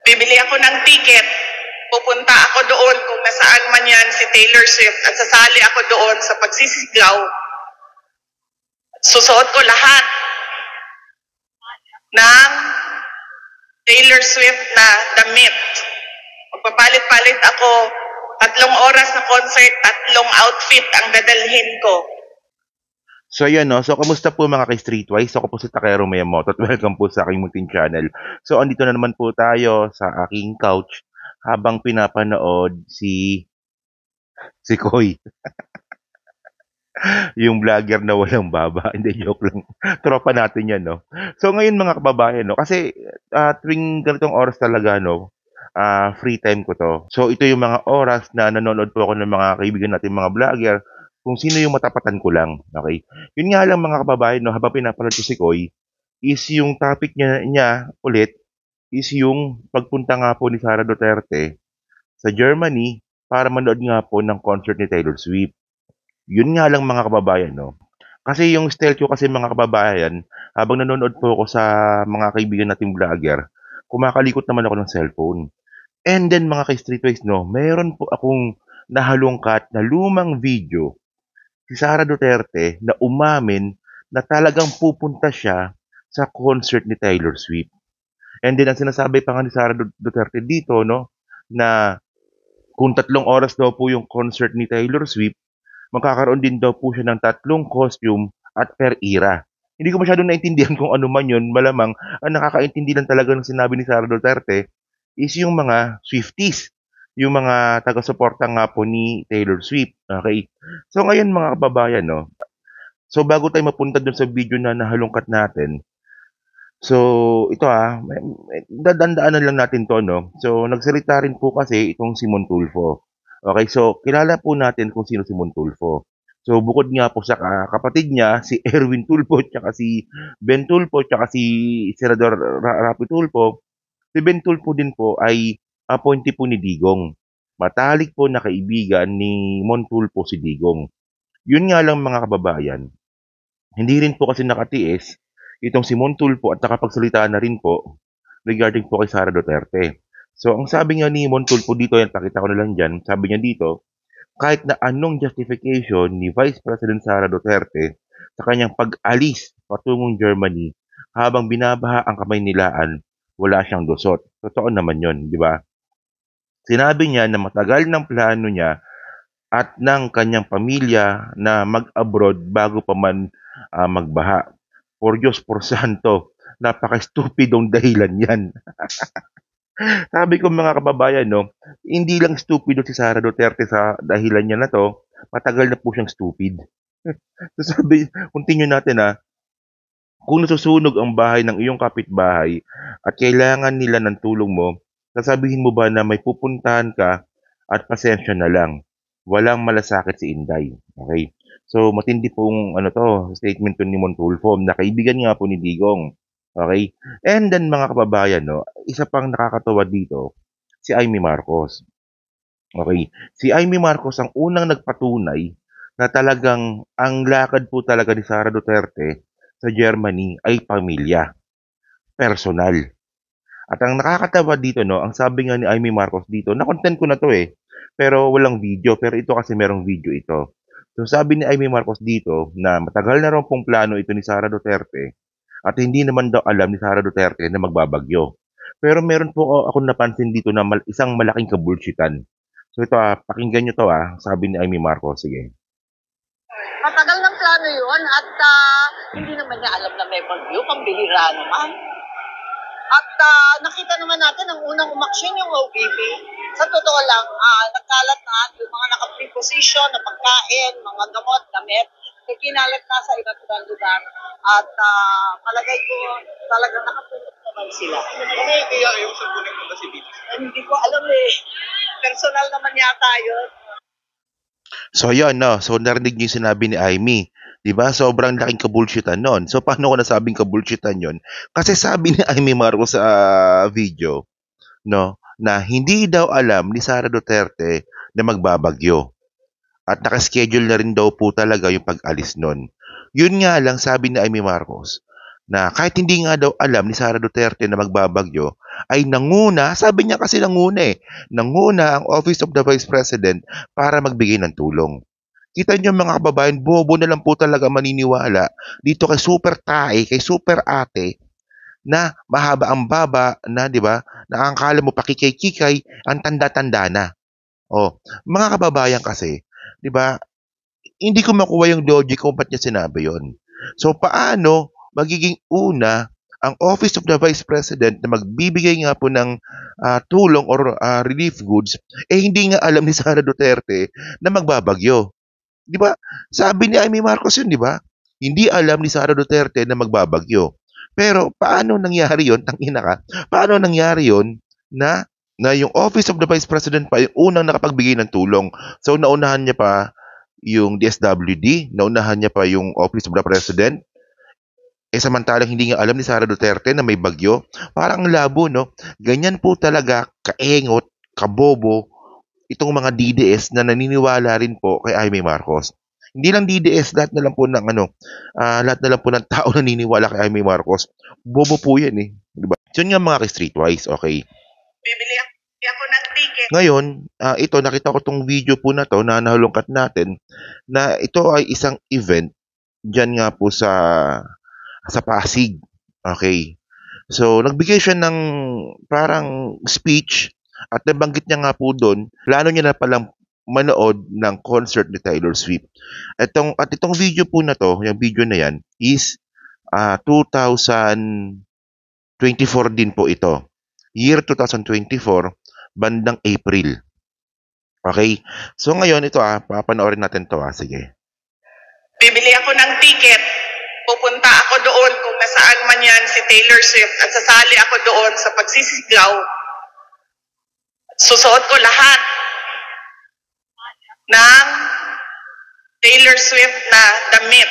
bibili ako ng ticket, pupunta ako doon kung nasaan man yan si Taylor Swift at sasali ako doon sa pagsisigaw. Susuot ko lahat ng Taylor Swift na damit. Magpapalit-palit ako, 3 oras na concert, 3 outfit ang dadalhin ko. So ayan no, so kamusta po mga ka-Streetwise? So ako po si Takero Miyamoto at welcome po sa aking munting channel. So andito na naman po tayo sa aking couch habang pinapanood si Koy. Yung vlogger na walang baba. Hindi, joke lang. Tropa natin yan, no? So ngayon mga kababayan, no? Kasi tuwing ganitong oras talaga, no? Free time ko to. So ito yung mga oras na nanonood po ako ng mga kaibigan natin mga vlogger kung sino yung matapatan ko lang. Okay? Yun nga lang mga kababayan, no? Habang pinapanood ko si Koy, is yung topic niya ulit is yung pagpunta nga po ni Sara Duterte sa Germany para manood nga po ng concert ni Taylor Swift. Yun nga lang mga kababayan, no? Kasi yung style ko kasi mga kababayan, habang nanonood po ako sa mga kaibigan nating vlogger, kumakalikot naman ako ng cellphone. And then mga ka-Streetwise, no, meron po akong nahalungkat na lumang video si Sara Duterte na umamin na talagang pupunta siya sa concert ni Taylor Swift. And then ang sinasabi pa nga ni Sara Duterte dito, no, na kung 3 oras daw po yung concert ni Taylor Swift, magkakaroon din daw po siya ng 3 costume at per era. Hindi ko masyadong naintindihan kung ano man yun. Malamang, ang nakakaintindi lang talaga ng sinabi ni Sara Duterte is yung mga Swifties. Yung mga taga-suporta nga po ni Taylor Swift. Okay? So ngayon mga kababayan, no? So bago tayo mapunta dun sa video na nahalungkat natin, so ito dadandaanan lang natin to, no? So nagsalita rin po kasi itong si Montulfo. Okay, so kilala po natin kung sino si Montulfo. So bukod nga po sa kapatid niya, si Erwin Tulfo, tsaka si Ben Tulfo, tsaka si Senador Rapi Tulfo, si Ben Tulfo din po ay appointee po ni Digong. Matalik po na kaibigan ni Montulfo si Digong. Yun nga lang mga kababayan, hindi rin po kasi nakatiis itong si Montulfo at nakapagsalita na rin po regarding po kay Sara Duterte. So, ang sabi nga ni Montulfo dito, yan, pakita ko na lang dyan, sabi niya dito, kahit na anong justification ni Vice President Sara Duterte sa kanyang pag-alis patungong Germany habang binabaha ang kamay nilaan, wala siyang dusot. Totoo naman yon, di ba? Sinabi niya na matagal ng plano niya at ng kanyang pamilya na mag-abroad bago pa man magbaha. Por Diyos, por Santo, napaka-stupidong dahilan yan. Sabi ko mga kababayan, no, hindi lang stupido si Sara Duterte sa dahilan niya na to, matagal na po siyang stupid. So sabi, continue natin kung nasusunog ang bahay ng iyong kapitbahay at kailangan nila ng tulong mo, sasabihin mo ba na may pupuntahan ka at pasensya na lang. Walang malasakit si Inday. Okay? So matindi pong statement to ni Montulfo na kaibigan nga po ni Digong. Okay? And then mga kababayan, no, isa pang nakakatawa dito, si Amy Marcos. Okay? Si Amy Marcos ang unang nagpatunay na talagang ang lakad po talaga ni Sara Duterte sa Germany ay pamilya, personal. At ang nakakatawa dito, no, ang sabi nga ni Amy Marcos dito, na-content ko na to pero walang video, pero ito kasi merong video ito. So sabi ni Amy Marcos dito na matagal na rin pong plano ito ni Sara Duterte at hindi naman daw alam ni Sara Duterte na magbabagyo. Pero meron po akong napansin dito na isang malaking kabulshitan. So ito pakinggan nyo to sabi ni Amy Marcos. Sige. Matagal ng plano yun at hindi naman niya alam na may bagyo, pambihira naman. At nakita naman natin ang unang umaksyon yung OBP. Sa totoo lang, nagkalat na yung mga naka-preposition na pagkain, mga gamot, damit, kinalat na sa iba't ibang lugar. At palagay ko talagang nakatulog naman sila. Ano yung kaya ayaw sa kuning muna si BTC? Hindi ko alam Personal naman yata yun. So yun, no. So narinig niyo yung sinabi ni Amy. Diba? Sobrang laking kabulshitan nun. So paano ko nasabing kabulshitan yun? Kasi sabi ni Amy Marcos sa video, no, na hindi daw alam ni Sara Duterte na magbabagyo. At nakaschedule na rin daw po talaga yung pag-alis nun. Yun nga lang sabi ni Amy Marcos, na kahit hindi nga daw alam ni Sara Duterte na magbabagyo, ay nanguna, sabi niya kasi nanguna ang Office of the Vice President para magbigay ng tulong. Kita niyo mga kababayan, bobo na lang po talaga maniniwala dito kay super tae, kay super ate, na mahaba ang baba na, 'di ba? Na ang akala mo pakikay-kikay, ang tanda-tanda na. Oh, mga kababayan kasi, 'di ba? Hindi ko makuha yung logic kung ba't niya sinabi 'yon. So paano magiging una ang Office of the Vice President na magbibigay nga po ng tulong or relief goods, eh hindi nga alam ni Sara Duterte na magbabagyo. 'Di ba? Sabi ni Amy Marcos 'yun, 'di ba? Hindi alam ni Sara Duterte na magbabagyo. Pero paano nangyari 'yon? Tangina ka. Paano nangyari 'yon na yung Office of the Vice President pa yung unang nakapagbigay ng tulong. So naunahan niya pa yung DSWD, naunahan niya pa yung Office of the President. Eh samantalang hindi nga alam ni Sara Duterte na may bagyo. Parang labo, no? Ganyan po talaga kaengot, kabobo, itong mga DDS na naniniwala rin po kay Amy Marcos. Hindi lang DDS, lahat na lang po ng lahat na lang po ng tao naniniwala kay Amy Marcos. Bobo po 'yan eh, 'di ba? Yun nga mga streetwise, okay. Bibili ako ng ticket. Ngayon, ito nakita ko tong video po na to na nahalungkat natin na ito ay isang event diyan nga po sa Pasig. Okay. So, nagbigay siya ng parang speech at nabanggit niya nga po doon, plano niya na palang manood ng concert ni Taylor Swift. Itong video po na to, yung video na yan, is 2024 din po ito. Year 2024, bandang April. Okay? So ngayon, ito papanoorin natin to sige. Bibili ako ng ticket. Pupunta ako doon kung nasaan man yan si Taylor Swift at sasali ako doon sa pagsisigaw. Susuot ko lahat ng Taylor Swift na damit.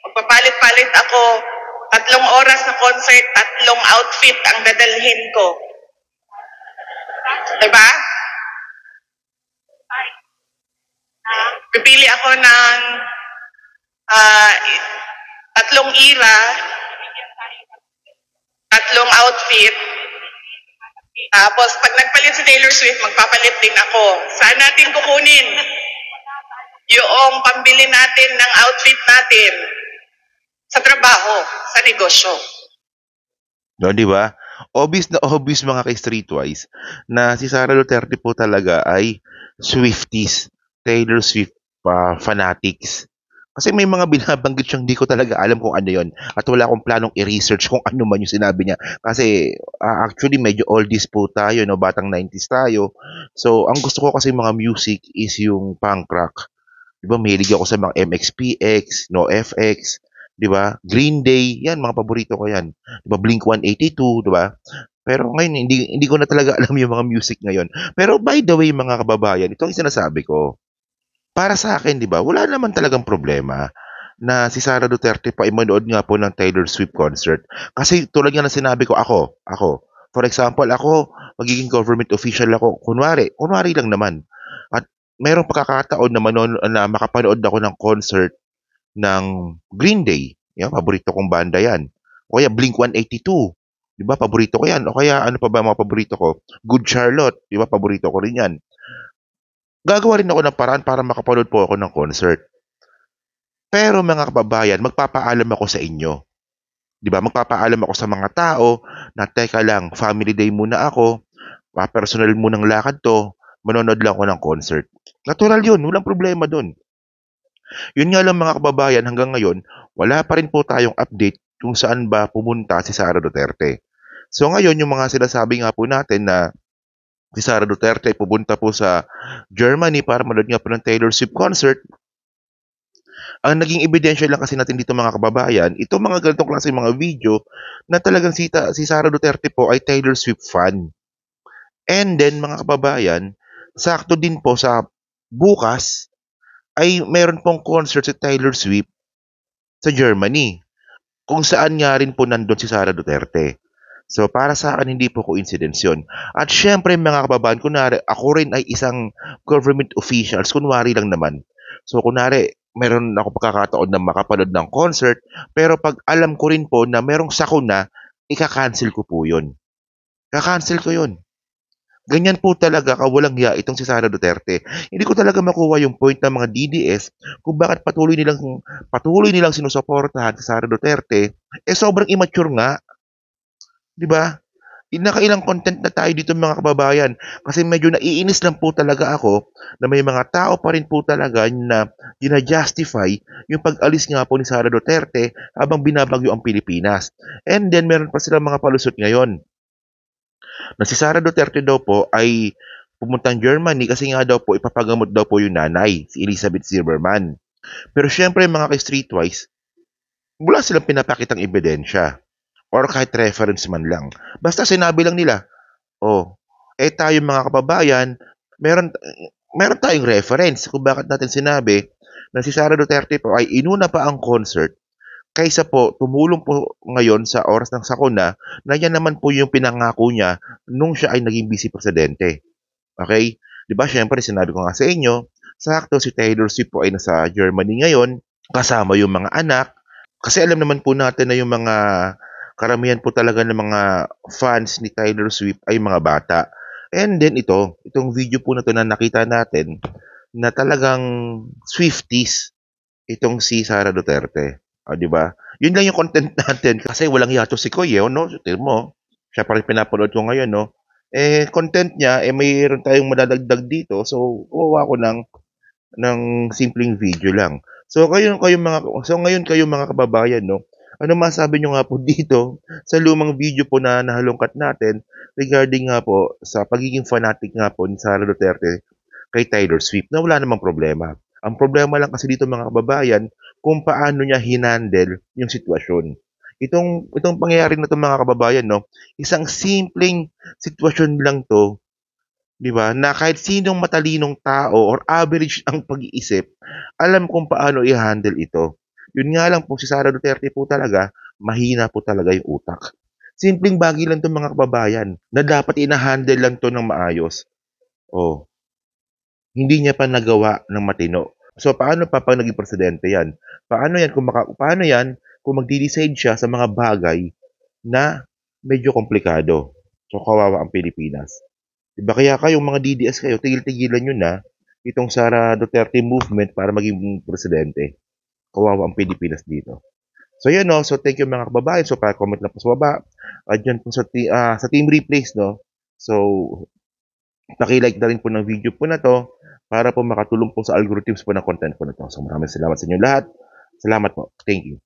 Magpapalit-palit ako. 3 oras na concert, 3 outfit ang dadalhin ko. Diba? Pipili ako ng 3 era, 3 outfit. Tapos pag nagpalit si Taylor Swift, magpapalit din ako. Saan natin kukunin yung pambili natin ng outfit natin? Sa trabaho, sa negosyo. No, 'di ba? Obvious na obvious mga kay-streetwise na si Sara Duterte po talaga ay Swifties, Taylor Swift fanatics. Kasi may mga binabanggit siyang di ko talaga alam kung ano yon at wala akong planong i-research kung ano man yung sinabi niya. Kasi actually medyo oldies po tayo, no? Batang 90s tayo. So ang gusto ko kasi mga music is yung punk rock. Diba, mahilig ako sa mga MXPX, NoFX, diba? Green Day, yan, mga paborito ko yan. Diba, Blink-182, diba? Pero ngayon, hindi ko na talaga alam yung mga music ngayon. Pero by the way, mga kababayan, ito ang sinasabi ko. Para sa akin, di ba, wala naman talagang problema na si Sara Duterte pa manood nga po ng Taylor Swift concert. Kasi tulad nga ng sinabi ko, ako, for example, ako, magiging government official ako, kunwari lang naman. At mayroong pagkakataon na makapanood ako ng concert ng Green Day. Yan, paborito kong banda yan. O kaya Blink-182. Di ba, paborito ko yan. O kaya, ano pa ba mga paborito ko? Good Charlotte. Di ba, paborito ko rin yan. Gagawa rin ako ng paraan para makapanood po ako ng concert. Pero mga kababayan, magpapaalam ako sa inyo. Di ba? Magpapaalam ako sa mga tao na teka lang, family day muna ako, personal munang lakad to, manonood lang ako ng concert. Natural yun, walang problema dun. Yun nga lang mga kababayan, hanggang ngayon, wala pa rin po tayong update kung saan ba pumunta si Sara Duterte. So ngayon, yung mga sinasabi nga po natin na si Sara Duterte pupunta po sa Germany para manood nga po ng Taylor Swift concert. Ang naging ebidensya lang kasi natin dito mga kababayan, ito mga ganitong klase mga video na talagang si Sara Duterte po ay Taylor Swift fan. And then mga kababayan, sakto din po sa bukas ay meron pong concert si Taylor Swift sa Germany, kung saan nga rin po nandun si Sara Duterte. So, para sa akin, hindi po coincidence yun. At syempre, mga kababayan, kunwari, ako rin ay isang government officials, kunwari lang naman. So, kunwari, meron ako pagkakataon na makapanood ng concert, pero 'pag alam ko rin po na merong sakuna, ika-cancel ko po 'yun. Ka-cancel ko 'yun. Ganyan po talaga kawalang hiya itong si Sara Duterte. Hindi ko talaga makuha yung point ng mga DDS kung bakit patuloy nilang sinusuportahan si Sara Duterte, sobrang immature nga, 'di ba? Nakailang content na tayo dito mga kababayan, kasi medyo naiinis lang po talaga ako na may mga tao pa rin po talaga na gina-justify yung pag-alis nga po ni Sara Duterte habang binabagyo ang Pilipinas. And then meron pa silang mga palusot ngayon na si Sara Duterte daw po ay pumuntang Germany kasi nga daw po ipapagamot daw po yung nanay, si Elizabeth Zimmerman. Pero syempre mga ka-streetwise, wala silang pinapakitang ebidensya or kahit reference man lang. Basta sinabi lang nila, oh, tayo mga kababayan, meron meron tayong reference kung bakit natin sinabi na si Sara Duterte po ay inuna pa ang concert kaysa po tumulong po ngayon sa oras ng sakuna na yan naman po yung pinangako niya nung siya ay naging vice presidente. Okay? 'Di ba? Syempre sinabi ko nga sa inyo, sakto si Taylor Swift po ay nasa Germany ngayon kasama yung mga anak kasi alam naman po natin na yung mga karamihan po talaga ng mga fans ni Taylor Swift ay mga bata. And then itong video po na to na nakita natin na talagang Swifties itong si Sara Duterte. O, di ba? Yun lang yung content natin kasi walang yato si Koy, no? Tignan mo, siya pa rin pinapanood ko ngayon, no? Content niya, mayroon tayong madadagdag dito. So, kuha ko ng simpleng video lang. So ngayon kayo mga kababayan, no? Ano masabi nyo nga po dito sa lumang video po na nahalungkat natin regarding nga po sa pagiging fanatic nga po ni Sara Duterte kay Taylor Swift na wala namang problema. Ang problema lang kasi dito mga kababayan kung paano niya hinandle yung sitwasyon. Itong pangyayari na to mga kababayan, no? Isang simpleng sitwasyon lang to, 'di ba? Na kahit sinong matalinong tao or average ang pag-iisip, alam kung paano i-handle ito. Yun nga lang po si Sara Duterte po talaga, mahina po talaga yung utak. Simpleng bagay lang 'to mga kababayan na dapat ina-handle lang 'to ng maayos. Oh, hindi niya pa nagawa ng matino. So paano pa 'pag naging presidente 'yan? Paano 'yan kung magde-decide siya sa mga bagay na medyo komplikado? So kawawa ang Pilipinas. 'Di ba kaya kayong mga DDS kayo, tigil-tigilan niyo na itong Sara Duterte movement para maging presidente. Kawawa ang Pilipinas dito. So yun, no. So thank you mga kababayan. So pa-comment lang po sa baba. Diyan po sa team replays, no. So paki-like na rin po ng video po na to para po makatulong po sa algorithms po ng content po na to. So maraming salamat sa inyo lahat. Salamat po. Thank you.